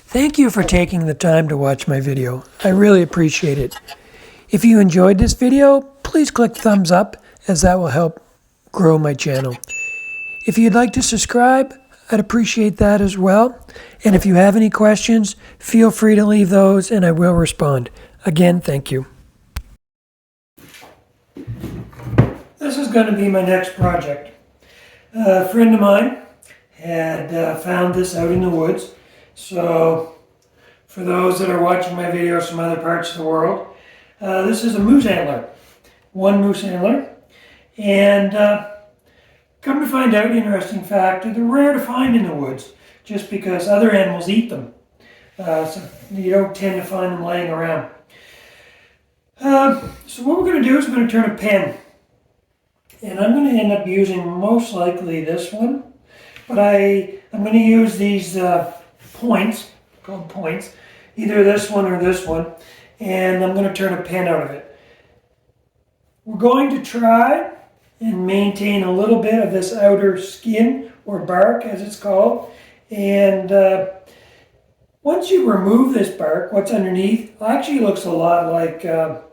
Thank you for taking the time to watch my video. I really appreciate it. If you enjoyed this video, please click thumbs up, as that will help grow my channel. If you'd like to subscribe, I'd appreciate that as well. And if you have any questions, feel free to leave those and I will respond. Again, thank you. This is going to be my next project. A friend of mine had found this out in the woods. So, for those that are watching my videos from other parts of the world, this is a moose antler. One moose antler. And come to find out, interesting fact, they're rare to find in the woods, just because other animals eat them. So you don't tend to find them laying around. So what we're going to do is we're going to turn a pen. And I'm going to end up using most likely this one. But I'm going to use these points, called points, either this one or this one, and I'm going to turn a pen out of it. We're going to try and maintain a little bit of this outer skin, or bark as it's called, and once you remove this bark, what's underneath actually looks a lot like an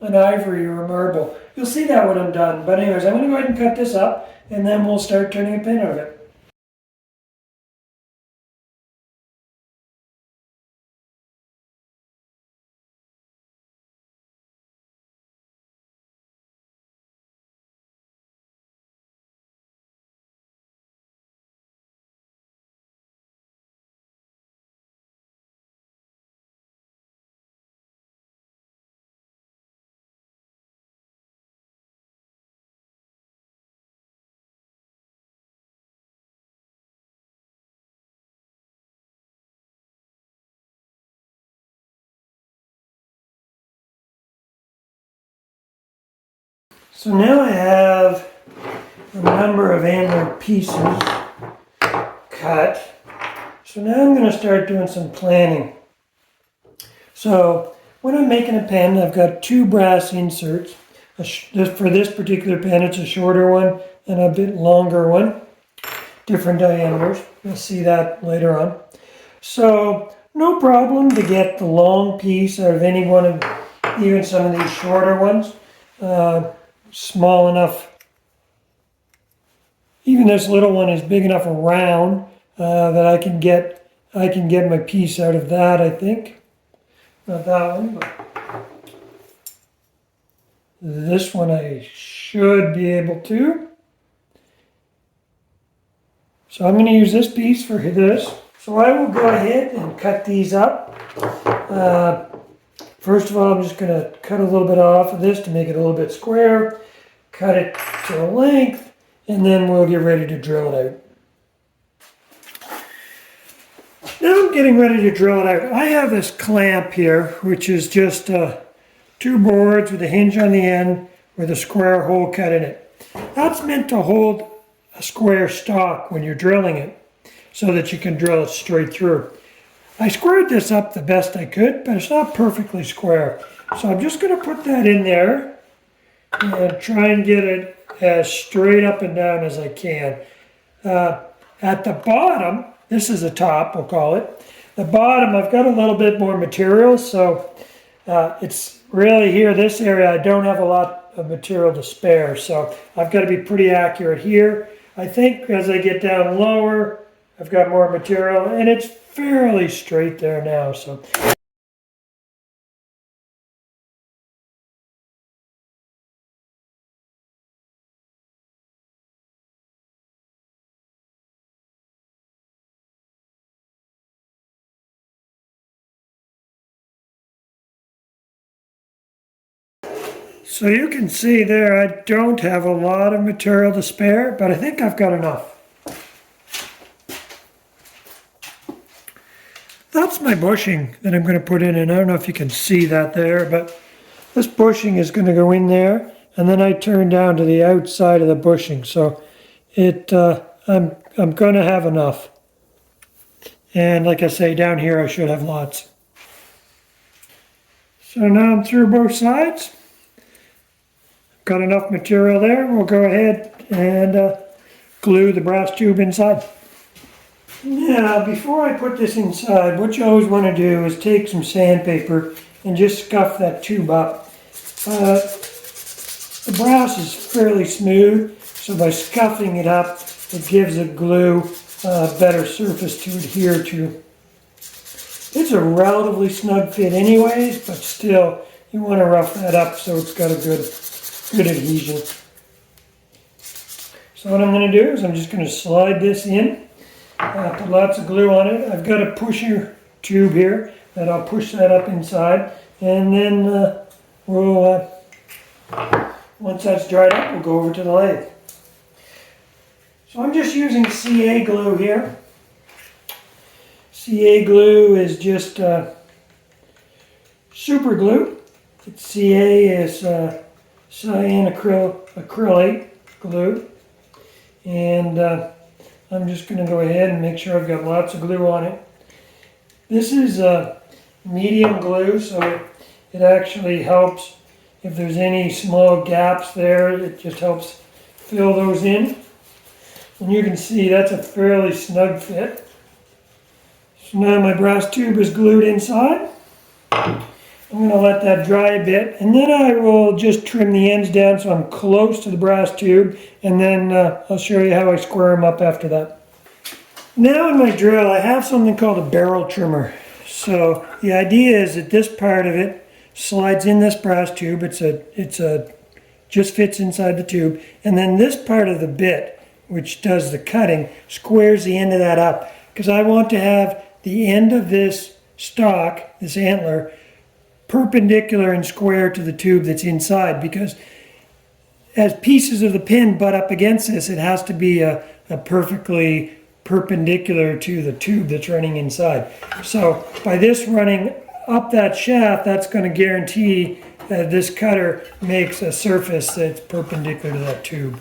ivory or a marble. You'll see that when I'm done, but anyways, I'm going to go ahead and cut this up, and then we'll start turning a pen out of it. So now I have a number of antler pieces cut. So now I'm going to start doing some planning. So when I'm making a pen, I've got two brass inserts. For this particular pen, it's a shorter one and a bit longer one. Different diameters. You'll see that later on. So no problem to get the long piece out of any one of, even some of these shorter ones. Small enough, even this little one is big enough around that I can get my piece out of that, I think. Not that one, but this one I should be able to. So I'm going to use this piece for this. So I will go ahead and cut these up. First of all, I'm just going to cut a little bit off of this to make it a little bit square, cut it to length, and then we'll get ready to drill it out. Now I'm getting ready to drill it out. I have this clamp here, which is just two boards with a hinge on the end with a square hole cut in it. That's meant to hold a square stock when you're drilling it, so that you can drill it straight through. I squared this up the best I could, but it's not perfectly square. So I'm just going to put that in there and try and get it as straight up and down as I can. At the bottom, this is the top, we'll call it. The bottom, I've got a little bit more material, so it's really here, this area, I don't have a lot of material to spare, so I've got to be pretty accurate here. I think as I get down lower, I've got more material, and it's fairly straight there now. So you can see there, I don't have a lot of material to spare, but I think I've got enough. That's my bushing that I'm going to put in, and I don't know if you can see that there, but this bushing is going to go in there, and then I turn down to the outside of the bushing, so I'm going to have enough. And like I say, down here I should have lots. So now I'm through both sides. Got enough material there. We'll go ahead and glue the brass tube inside. Now, before I put this inside, what you always want to do is take some sandpaper and just scuff that tube up. The brass is fairly smooth, so by scuffing it up, it gives the glue a better surface to adhere to. It's a relatively snug fit anyways, but still, you want to rough that up so it's got a good adhesion. So what I'm going to do is I'm just going to slide this in. Put lots of glue on it. I've got a pusher tube here that I'll push that up inside, and then we'll once that's dried up, we'll go over to the lathe. So I'm just using CA glue here. CA glue is just super glue. CA is cyanacrylate glue, and I'm just going to go ahead and make sure I've got lots of glue on it. This is medium glue, so it actually helps if there's any small gaps there. It just helps fill those in. And you can see that's a fairly snug fit. So now my brass tube is glued inside. I'm going to let that dry a bit, and then I will just trim the ends down so I'm close to the brass tube, and then I'll show you how I square them up after that. Now in my drill I have something called a barrel trimmer. So the idea is that this part of it slides in this brass tube. Just fits inside the tube, and then this part of the bit, which does the cutting, squares the end of that up, because I want to have the end of this stock, this antler, perpendicular and square to the tube that's inside, because as pieces of the pen butt up against this, it has to be a perfectly perpendicular to the tube that's running inside. So by this running up that shaft, that's going to guarantee that this cutter makes a surface that's perpendicular to that tube.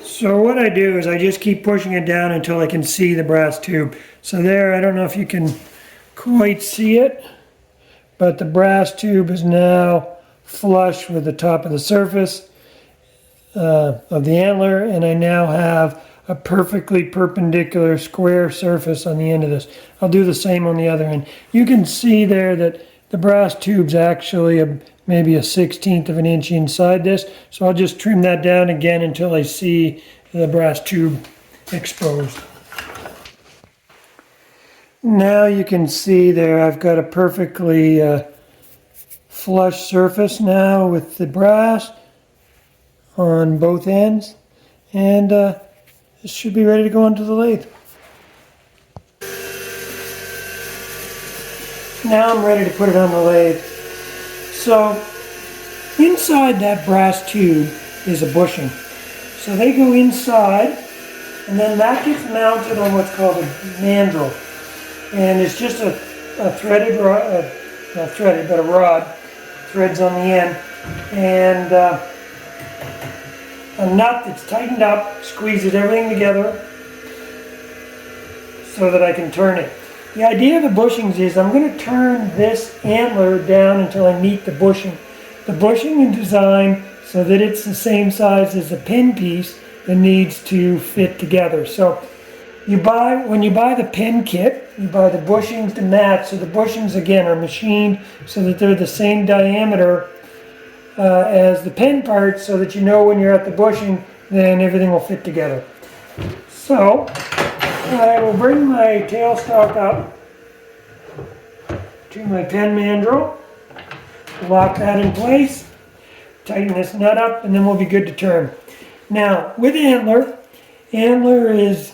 So what I do is I just keep pushing it down until I can see the brass tube. So there, I don't know if you can quite see it, but the brass tube is now flush with the top of the surface of the antler, and I now have a perfectly perpendicular square surface on the end of this. I'll do the same on the other end. You can see there that the brass tube's actually maybe a 1/16 of an inch inside this, so I'll just trim that down again until I see the brass tube exposed. Now you can see there I've got a perfectly flush surface now with the brass on both ends, and this should be ready to go into the lathe. Now I'm ready to put it on the lathe. So inside that brass tube is a bushing. So they go inside, and then that gets mounted on what's called a mandrel. And it's just a threaded rod, not threaded, but a rod, threads on the end, and a nut that's tightened up, squeezes everything together so that I can turn it. The idea of the bushings is I'm going to turn this antler down until I meet the bushing. The bushing is designed so that it's the same size as the pen piece that needs to fit together. So when you buy the pen kit, you buy the bushings to match. So the bushings again are machined so that they're the same diameter as the pen parts, so that you know when you're at the bushing, then everything will fit together. So I will bring my tailstock up to my pen mandrel, lock that in place, tighten this nut up, and then we'll be good to turn. Now with antler is,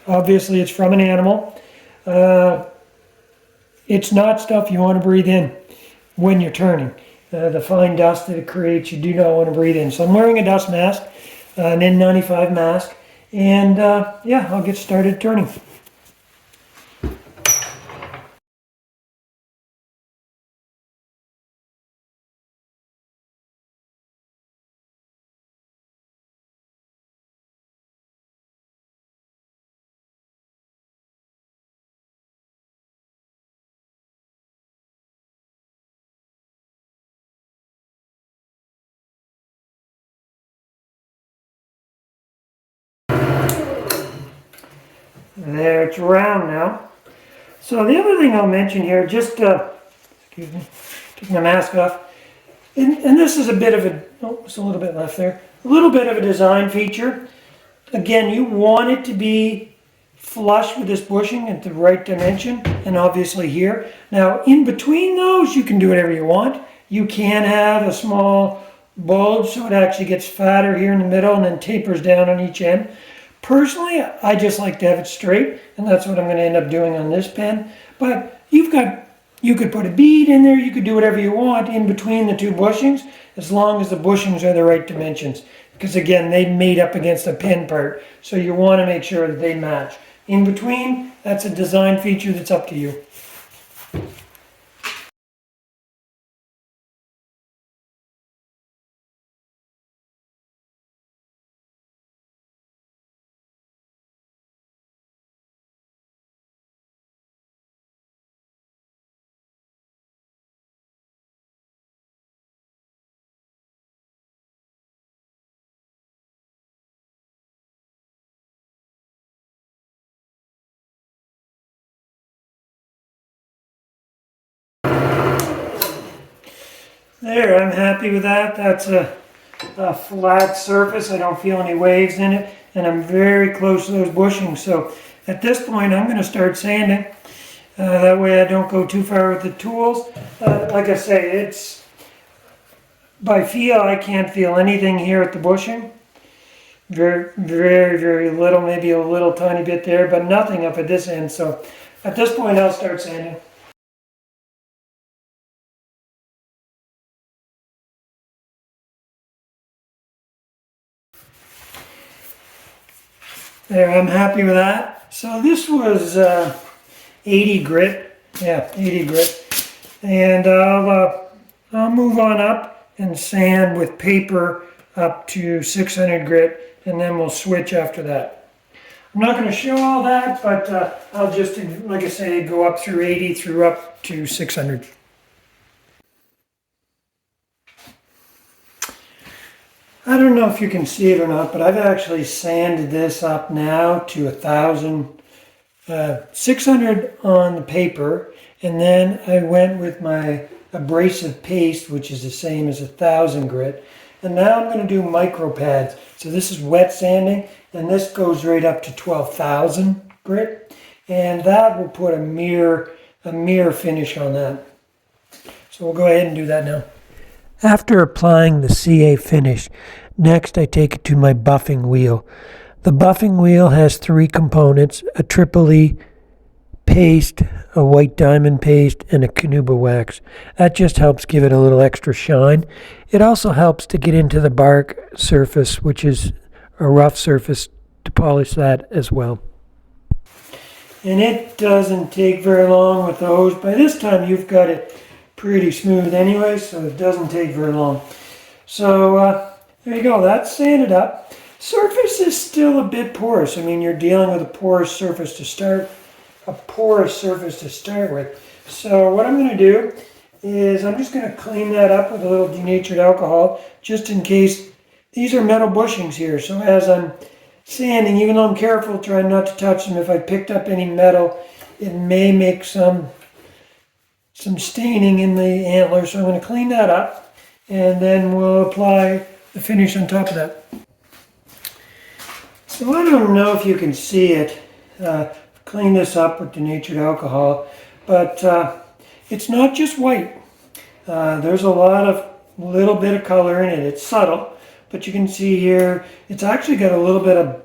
obviously it's from an animal. It's not stuff you want to breathe in when you're turning. The fine dust that it creates, you do not want to breathe in. So I'm wearing a dust mask, an N95 mask, and yeah, I'll get started turning. There, it's round now. So the other thing I'll mention here, just, excuse me, taking my mask off, and this is a bit of a, oh, there's a little bit left there, a little bit of a design feature. Again, you want it to be flush with this bushing at the right dimension, and obviously here. Now, in between those, you can do whatever you want. You can have a small bulge so it actually gets fatter here in the middle and then tapers down on each end. Personally, I just like to have it straight, and that's what I'm going to end up doing on this pen. But you could put a bead in there, you could do whatever you want in between the two bushings, as long as the bushings are the right dimensions. Because again, they made up against the pen part, so you want to make sure that they match. In between, that's a design feature that's up to you. There, I'm happy with that. That's a flat surface. I don't feel any waves in it, and I'm very close to those bushings. So at this point, I'm going to start sanding. That way I don't go too far with the tools. Like I say, it's by feel, I can't feel anything here at the bushing. Very, very, very little, maybe a little tiny bit there, but nothing up at this end. So at this point, I'll start sanding. There, I'm happy with that. So this was 80 grit. Yeah, 80 grit. And I'll move on up and sand with paper up to 600 grit, and then we'll switch after that. I'm not going to show all that, but I'll just, like I say, go up through 80 through up to 600. I don't know if you can see it or not, but I've actually sanded this up now to 1,000, 600 on the paper, and then I went with my abrasive paste, which is the same as 1,000 grit, and now I'm going to do micro pads. So this is wet sanding, and this goes right up to 12,000 grit, and that will put a mirror finish on that. So we'll go ahead and do that now. After applying the CA finish, next I take it to my buffing wheel. The buffing wheel has three components: a triple E paste, a white diamond paste, and a Canuba wax. That just helps give it a little extra shine. It also helps to get into the bark surface, which is a rough surface, to polish that as well. And it doesn't take very long with those. By this time you've got it pretty smooth anyway, so it doesn't take very long. So there you go, that's sanded up. Surface is still a bit porous. I mean, you're dealing with a porous surface to start with. So what I'm going to do is I'm just going to clean that up with a little denatured alcohol, just in case. These are metal bushings here, so as I'm sanding, even though I'm careful trying not to touch them, if I picked up any metal, it may make some staining in the antler, so I'm going to clean that up, and then we'll apply the finish on top of that. So I don't know if you can see it, clean this up with denatured alcohol, but it's not just white. There's a little bit of color in it. It's subtle, but you can see here, it's actually got a little bit of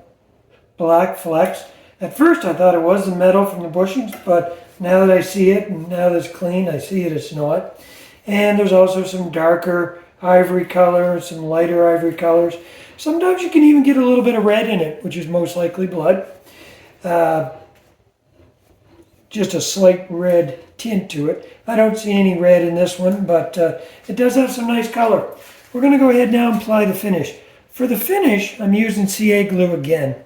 black flecks. At first I thought it was the metal from the bushings, but now that I see it, and now that it's clean, I see it's not. And there's also some darker ivory color, some lighter ivory colors. Sometimes you can even get a little bit of red in it, which is most likely blood. Just a slight red tint to it. I don't see any red in this one, but it does have some nice color. We're going to go ahead now and apply the finish. For the finish, I'm using CA glue again.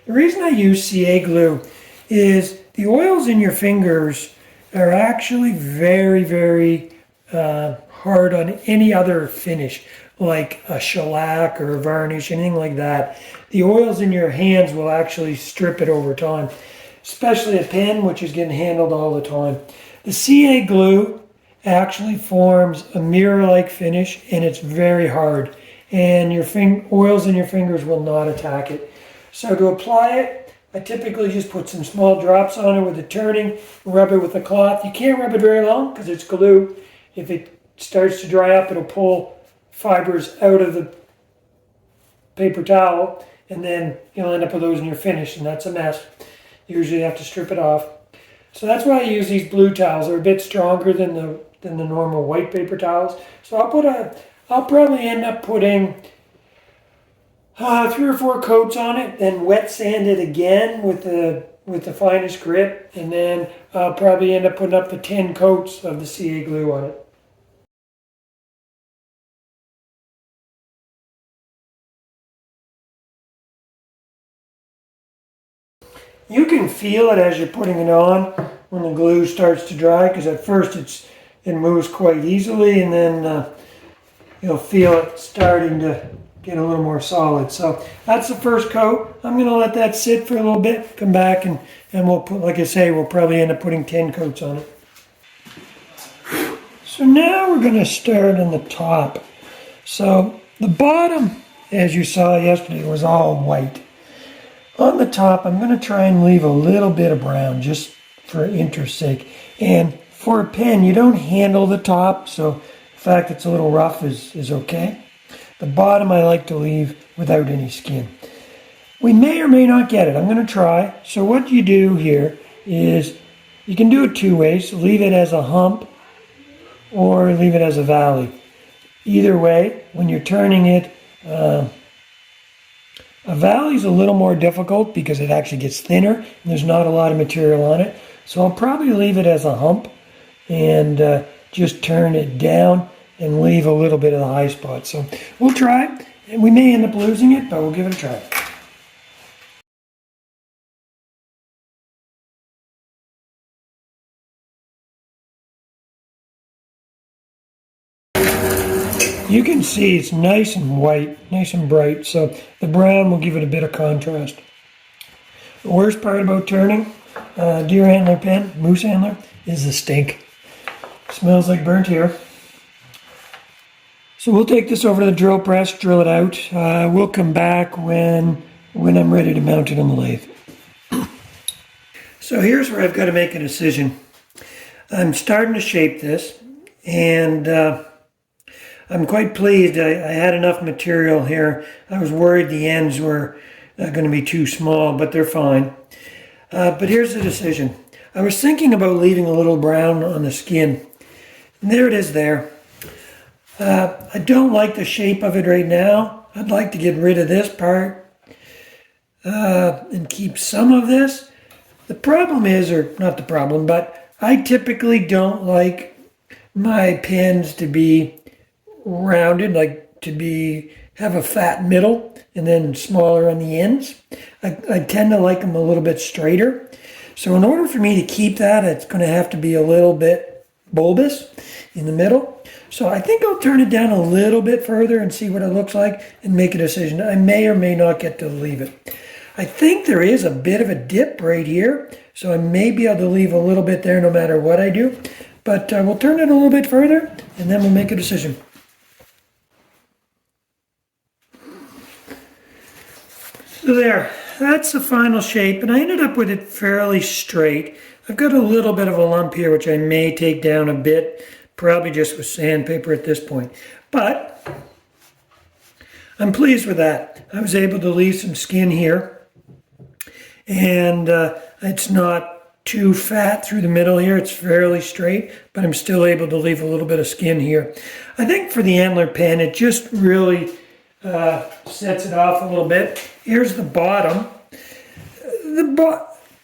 The reason I use CA glue is the oils in your fingers are actually very, very hard on any other finish, like a shellac or a varnish, anything like that. The oils in your hands will actually strip it over time. especially a pen, which is getting handled all the time. The CA glue actually forms a mirror-like finish, and it's very hard. And your oils in your fingers will not attack it. So to apply it, I typically just put some small drops on it with the turning, rub it with a cloth. You can't rub it very long because it's glue. If it starts to dry up, it'll pull fibers out of the paper towel, and then you'll end up with those in your finish, and that's a mess. Usually you have to strip it off. So that's why I use these blue towels. They're a bit stronger than the normal white paper towels. So I'll probably end up putting 3 or 4 coats on it, then wet sand it again with the finest grit, and then I'll probably end up putting up to 10 coats of the CA glue on it. You can feel it as you're putting it on when the glue starts to dry, because at first it moves quite easily, and then you'll feel it starting to get a little more solid. So that's the first coat. I'm going to let that sit for a little bit, come back, and we'll put, like I say, we'll probably end up putting 10 coats on it. So now we're going to start on the top. So the bottom, as you saw yesterday, was all white. On the top, I'm going to try and leave a little bit of brown just for interest's sake. And for a pen, you don't handle the top, so the fact it's a little rough is okay. The bottom I like to leave without any skin. We may or may not get it. I'm going to try. So what you do here is you can do it 2 ways. Leave it as a hump or leave it as a valley. Either way, when you're turning it, a valley is a little more difficult because it actually gets thinner and there's not a lot of material on it. So I'll probably leave it as a hump and just turn it down and leave a little bit of the high spot. So we'll try, and we may end up losing it, but we'll give it a try. You can see it's nice and white, nice and bright, so the brown will give it a bit of contrast. The worst part about turning deer antler pen, moose antler, is the stink. Smells like burnt hair. So we'll take this over to the drill press, drill it out. We'll come back when I'm ready to mount it on the lathe. So here's where I've got to make a decision. I'm starting to shape this, and I'm quite pleased. I had enough material here. I was worried the ends were going to be too small, but they're fine. But here's the decision. I was thinking about leaving a little brown on the skin. And there it is there. I don't like the shape of it right now. I'd like to get rid of this part and keep some of this. The problem is, or not the problem, but I typically don't like my pens to be rounded, like to have a fat middle and then smaller on the ends. I tend to like them a little bit straighter. So in order for me to keep that, it's going to have to be a little bit bulbous in the middle. So I think I'll turn it down a little bit further and see what it looks like and make a decision. I may or may not get to leave it. I think there is a bit of a dip right here, so I may be able to leave a little bit there no matter what I do. But we'll turn it a little bit further and then we'll make a decision. So there, that's the final shape, and I ended up with it fairly straight. I've got a little bit of a lump here, which I may take down a bit, probably just with sandpaper at this point. But I'm pleased with that. I was able to leave some skin here, and it's not too fat through the middle here. It's fairly straight, but I'm still able to leave a little bit of skin here. I think for the Antler pen, it just really sets it off a little bit. Here's the bottom.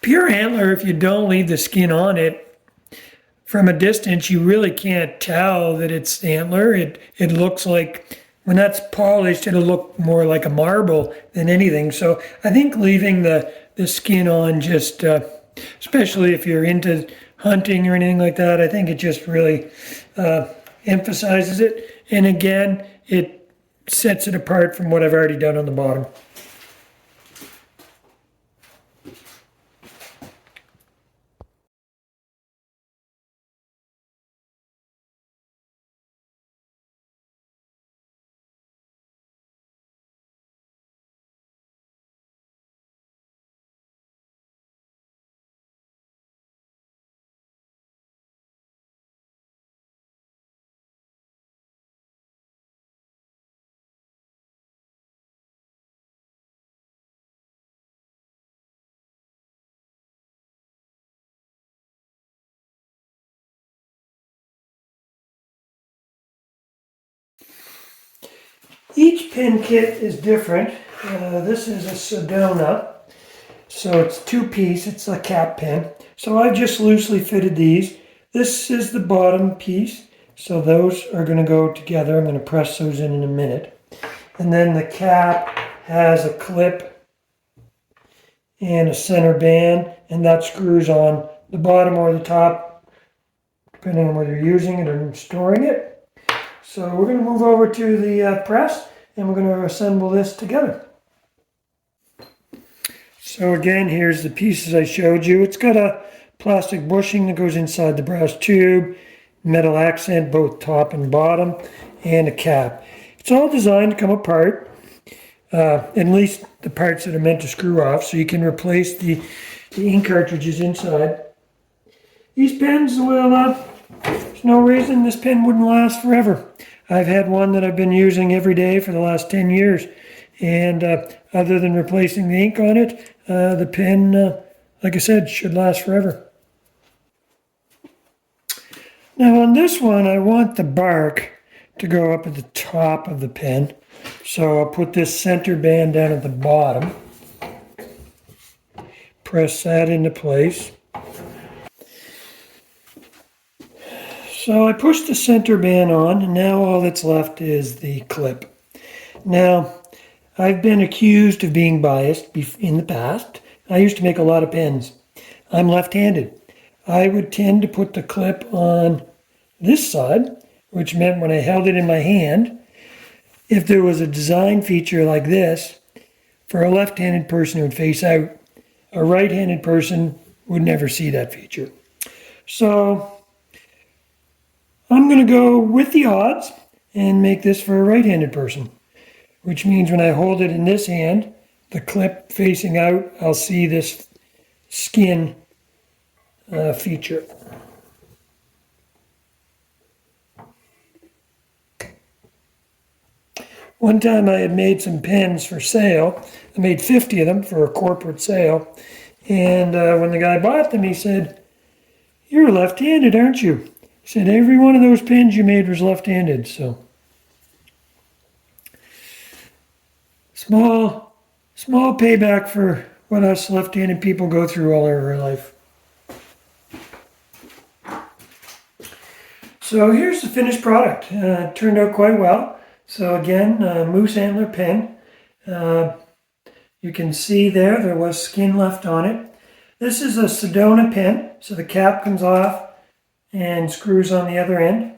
Pure antler, if you don't leave the skin on it, from a distance, you really can't tell that it's antler. It looks like, when that's polished, it'll look more like a marble than anything. So I think leaving the skin on just, especially if you're into hunting or anything like that, I think it just really emphasizes it. And again, it sets it apart from what I've already done on the bottom. Each pen kit is different. This is a Sedona, so it's two-piece. It's a cap pen. So I've just loosely fitted these. This is the bottom piece, so those are going to go together. I'm going to press those in a minute. And then the cap has a clip and a center band, and that screws on the bottom or the top, depending on whether you're using it or storing it. So we're going to move over to the press, and we're going to assemble this together. So again, here's the pieces I showed you. It's got a plastic bushing that goes inside the brass tube, metal accent both top and bottom, and a cap. It's all designed to come apart, at least the parts that are meant to screw off, so you can replace the ink cartridges inside. These pens will, there's no reason this pen wouldn't last forever. I've had one that I've been using every day for the last 10 years, and other than replacing the ink on it, the pen, like I said, should last forever. Now on this one, I want the bark to go up at the top of the pen, so I'll put this center band down at the bottom, press that into place. So I pushed the center band on, and now all that's left is the clip. Now, I've been accused of being biased in the past. I used to make a lot of pens. I'm left-handed. I would tend to put the clip on this side, which meant when I held it in my hand, if there was a design feature like this, for a left-handed person it would face out. A right-handed person would never see that feature. So I'm going to go with the odds and make this for a right-handed person, which means when I hold it in this hand, the clip facing out, I'll see this skin feature. One time I had made some pens for sale. I made 50 of them for a corporate sale. And when the guy bought them, he said, "You're left-handed, aren't you?" He said, "Every one of those pens you made was left-handed." So small payback for what us left-handed people go through all over our life. So here's the finished product. It turned out quite well. So again, Moose Antler pen. You can see there was skin left on it. This is a Sedona pen, so the cap comes off and screws on the other end.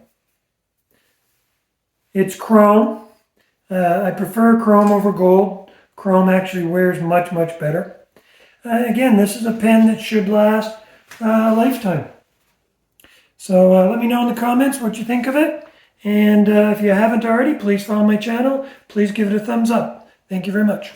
It's chrome. I prefer chrome over gold. Chrome actually wears much, much better. Again, this is a pen that should last a lifetime. So let me know in the comments what you think of it. And if you haven't already, please follow my channel. Please give it a thumbs up. Thank you very much.